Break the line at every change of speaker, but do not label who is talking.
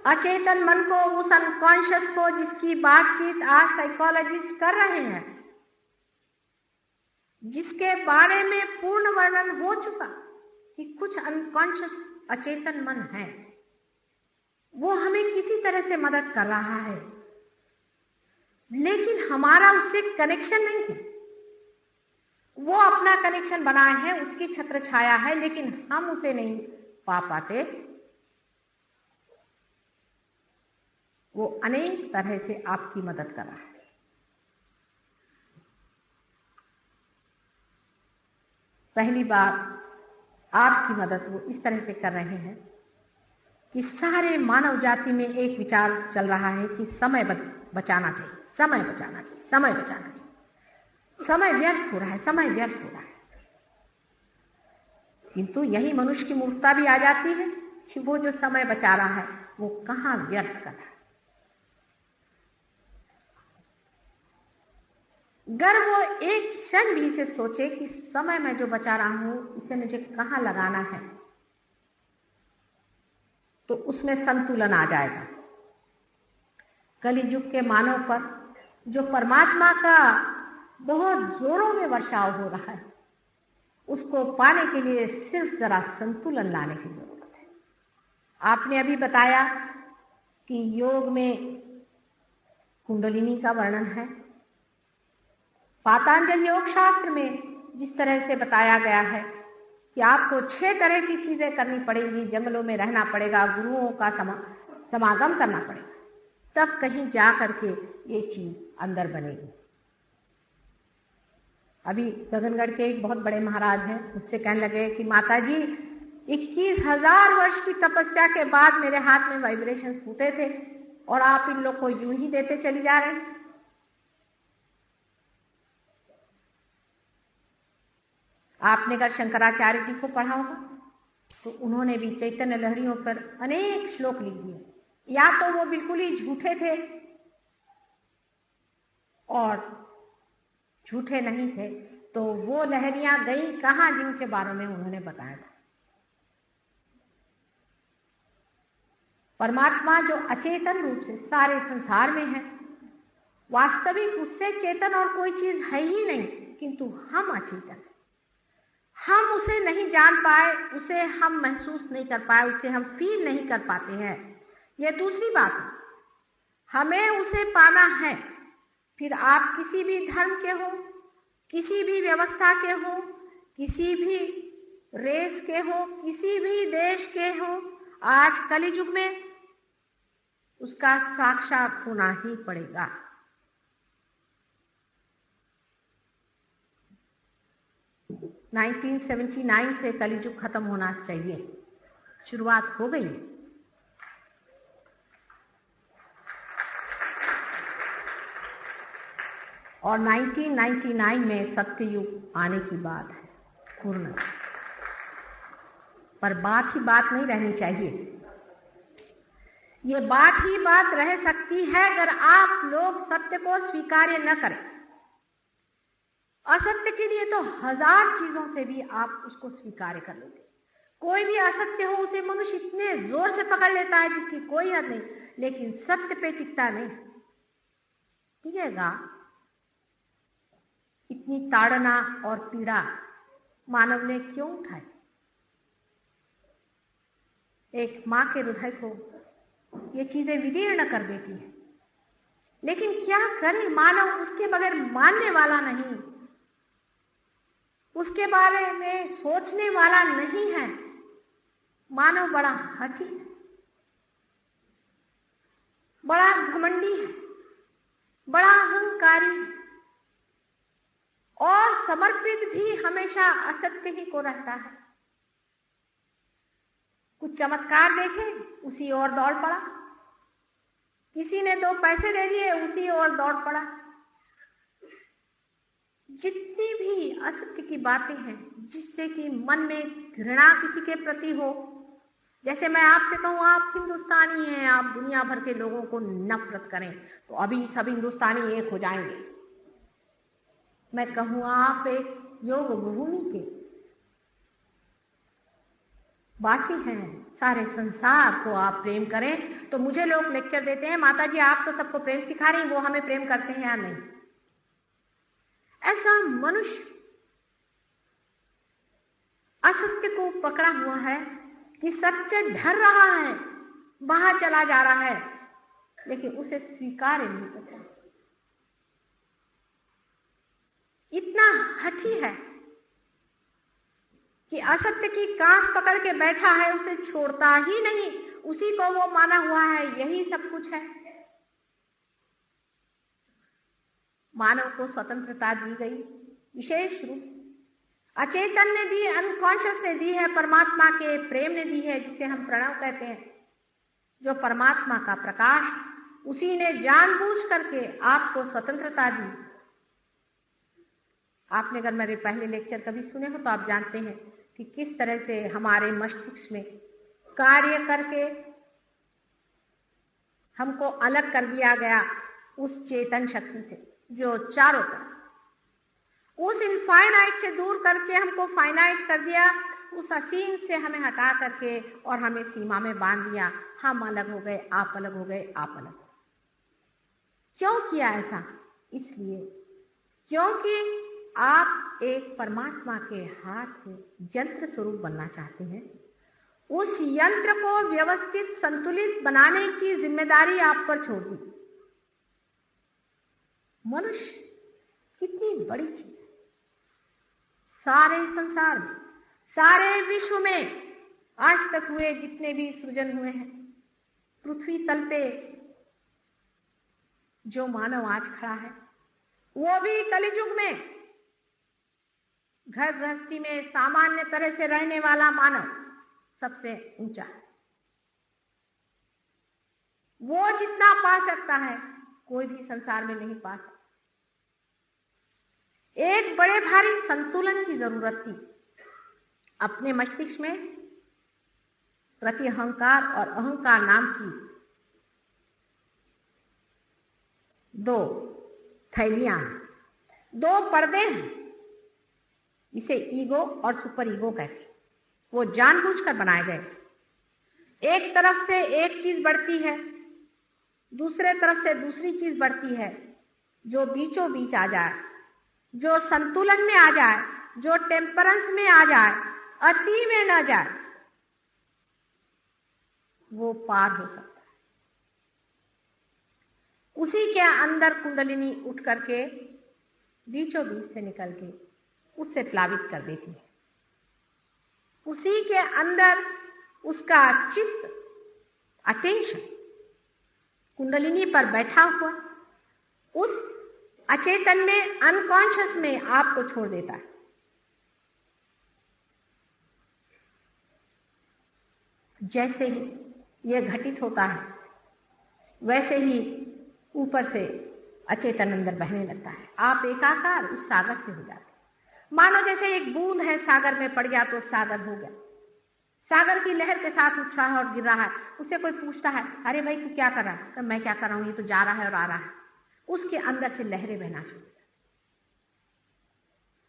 अचेतन मन को, उस अनकॉन्शियस को, जिसकी बातचीत आज साइकोलॉजिस्ट कर रहे हैं, जिसके बारे में पूर्ण वर्णन हो चुका कि कुछ अनकॉन्शियस अचेतन मन है, वो हमें किसी तरह से मदद कर रहा है, लेकिन हमारा उससे कनेक्शन नहीं है। वो अपना कनेक्शन बनाए है, उसकी छत्र छाया है, लेकिन हम उसे नहीं पा पाते। वो अनेक तरह से आपकी मदद कर रहा है। पहली बार आपकी मदद वो इस तरह से कर रहे हैं कि सारे मानव जाति में एक विचार चल रहा है कि समय बचाना चाहिए, समय बचाना चाहिए, समय बचाना चाहिए। समय व्यर्थ हो रहा है, समय व्यर्थ हो रहा है। किंतु यही मनुष्य की मूर्खता भी आ जाती है कि वो जो समय बचा रहा है वो कहाँ व्यर्थ कर रहा है। अगर वो एक क्षण भी इसे सोचे कि समय मैं जो बचा रहा हूं इसे मुझे कहाँ लगाना है, तो उसमें संतुलन आ जाएगा। कलियुग के मानव पर जो परमात्मा का बहुत जोरों में वर्षाव हो रहा है, उसको पाने के लिए सिर्फ जरा संतुलन लाने की जरूरत है। आपने अभी बताया कि योग में कुंडलिनी का वर्णन है। पातंजलि योग शास्त्र में जिस तरह से बताया गया है कि आपको 6 तरह की चीजें करनी पड़ेगी, जंगलों में रहना पड़ेगा, गुरुओं का समागम करना पड़ेगा, तब कहीं जा करके ये चीज अंदर बनेगी। अभी गगनगढ़ के एक बहुत बड़े महाराज हैं, मुझसे कहने लगे कि माता जी 21,000 वर्ष की तपस्या के बाद मेरे हाथ में वाइब्रेशन फूटे थे और आप इन लोग को यूं ही देते चली जा रहे हैं। आपने अगर शंकराचार्य जी को पढ़ा होगा तो उन्होंने भी चैतन्य लहरियों पर अनेक श्लोक लिख दिए। या तो वो बिल्कुल ही झूठे थे और झूठे नहीं थे, तो वो लहरियां गई कहां जिनके बारे में उन्होंने बताया था। परमात्मा जो अचेतन रूप से सारे संसार में है, वास्तविक उससे चेतन और कोई चीज है ही नहीं, किंतु हम अचेतन हैं। हम उसे नहीं जान पाए, उसे हम महसूस नहीं कर पाए, उसे हम फील नहीं कर पाते हैं। यह दूसरी बात है। हमें उसे पाना है। फिर आप किसी भी धर्म के हो, किसी भी व्यवस्था के हो, किसी भी रेस के हो, किसी भी देश के हो, आज कलियुग में उसका साक्षात होना ही पड़ेगा। – 1979 से कलियुग खत्म होना चाहिए, शुरुआत हो गई। और 1999 में सत्ययुग आने की बात है पूर्ण। पर बात ही बात नहीं रहनी चाहिए। ये बात ही बात रह सकती है अगर आप लोग सत्य को स्वीकार्य न करें। असत्य के लिए तो 1000 चीजों से भी आप उसको स्वीकार कर लेते। कोई भी असत्य हो उसे मनुष्य इतने जोर से पकड़ लेता है जिसकी कोई हद नहीं, लेकिन सत्य पे टिकता नहीं। टिकेगा? इतनी ताड़ना और पीड़ा मानव ने क्यों उठाई? एक मां के हृदय को ये चीजें विदीर्ण कर देती है, लेकिन क्या करे मानव उसके बगैर मानने वाला नहीं, उसके बारे में सोचने वाला नहीं है। मानव बड़ा हठी है, बड़ा घमंडी है, बड़ा अहंकारी है और समर्पित भी हमेशा असत्य ही को रहता है। कुछ चमत्कार देखे उसी ओर दौड़ पड़ा, किसी ने 2 पैसे दे दिए उसी ओर दौड़ पड़ा। जितनी भी असत्य की बातें हैं जिससे कि मन में घृणा किसी के प्रति हो, जैसे मैं आपसे कहूँ आप हिंदुस्तानी हैं, आप दुनिया भर के लोगों को नफरत करें तो अभी सब हिंदुस्तानी एक हो जाएंगे। मैं कहूँ आप एक योग भूमि के वासी हैं, सारे संसार को आप प्रेम करें। तो मुझे लोग लेक्चर देते हैं, माता जी आप तो सबको प्रेम सिखा रही, वो हमें प्रेम करते हैं या नहीं? ऐसा मनुष्य असत्य को पकड़ा हुआ है कि सत्य ढर रहा है, बाहर चला जा रहा है, लेकिन उसे स्वीकार नहीं करता। इतना हठी है कि असत्य की कांस पकड़ के बैठा है, उसे छोड़ता ही नहीं, उसी को वो माना हुआ है यही सब कुछ है। मानव को स्वतंत्रता दी गई विशेष रूप से, अचेतन ने दी, अनकॉन्शियस ने दी है, परमात्मा के प्रेम ने दी है, जिसे हम प्रणव कहते हैं, जो परमात्मा का प्रकाश, उसी ने जानबूझ करके आपको स्वतंत्रता दी। आपने अगर मेरे पहले लेक्चर कभी सुने हो तो आप जानते हैं कि किस तरह से हमारे मस्तिष्क में कार्य करके हमको अलग कर दिया गया उस चेतन शक्ति से जो चारों तरफ, उस इनफाइनाइट से दूर करके हमको फाइनाइट कर दिया, उस असीम से हमें हटा करके और हमें सीमा में बांध दिया। हम अलग हो गए, आप अलग हो गए, आप अलग। क्यों किया ऐसा? इसलिए क्योंकि आप एक परमात्मा के हाथ में यंत्र स्वरूप बनना चाहते हैं। उस यंत्र को व्यवस्थित संतुलित बनाने की जिम्मेदारी आप पर छोड़ दी। मनुष्य कितनी बड़ी चीज है। सारे संसार में, सारे विश्व में आज तक हुए जितने भी सृजन हुए हैं, पृथ्वी तल पे जो मानव आज खड़ा है, वो भी कलियुग में घर गृहस्थी में सामान्य तरह से रहने वाला मानव सबसे ऊंचा है। वो जितना पा सकता है कोई भी संसार में नहीं पा सकता। एक बड़े भारी संतुलन की जरूरत थी। अपने मस्तिष्क में प्रति अहंकार और अहंकार नाम की दो थैलियां, दो पर्दे हैं, इसे ईगो और सुपर ईगो कहते हैं। वो जानबूझकर बनाए गए। एक तरफ से एक चीज बढ़ती है, दूसरे तरफ से दूसरी चीज बढ़ती है, जो बीचों बीच आ जाए, जो संतुलन में आ जाए, जो टेम्परेंस में आ जाए, अति में न जाए, वो पार हो सकता है। उसी के अंदर कुंडलिनी उठ करके बीचों बीच से निकल के उससे प्लावित कर देती है। उसी के अंदर उसका चित्त, अटेंशन कुंडलिनी पर बैठा हुआ उस अचेतन में, अनकॉन्शियस में आपको छोड़ देता है। जैसे ही यह घटित होता है, वैसे ही ऊपर से अचेतन अंदर बहने लगता है। आप एकाकार उस सागर से हो जाते हैं। मानो जैसे एक बूंद है, सागर में पड़ गया तो सागर हो गया। सागर की लहर के साथ उठ रहा है और गिर रहा है। उससे कोई पूछता है, अरे भाई तू क्या कर रहा है? तो मैं क्या कर रहा हूं, ये तो जा रहा है और आ रहा है। उसके अंदर से लहरें बहना शुरू।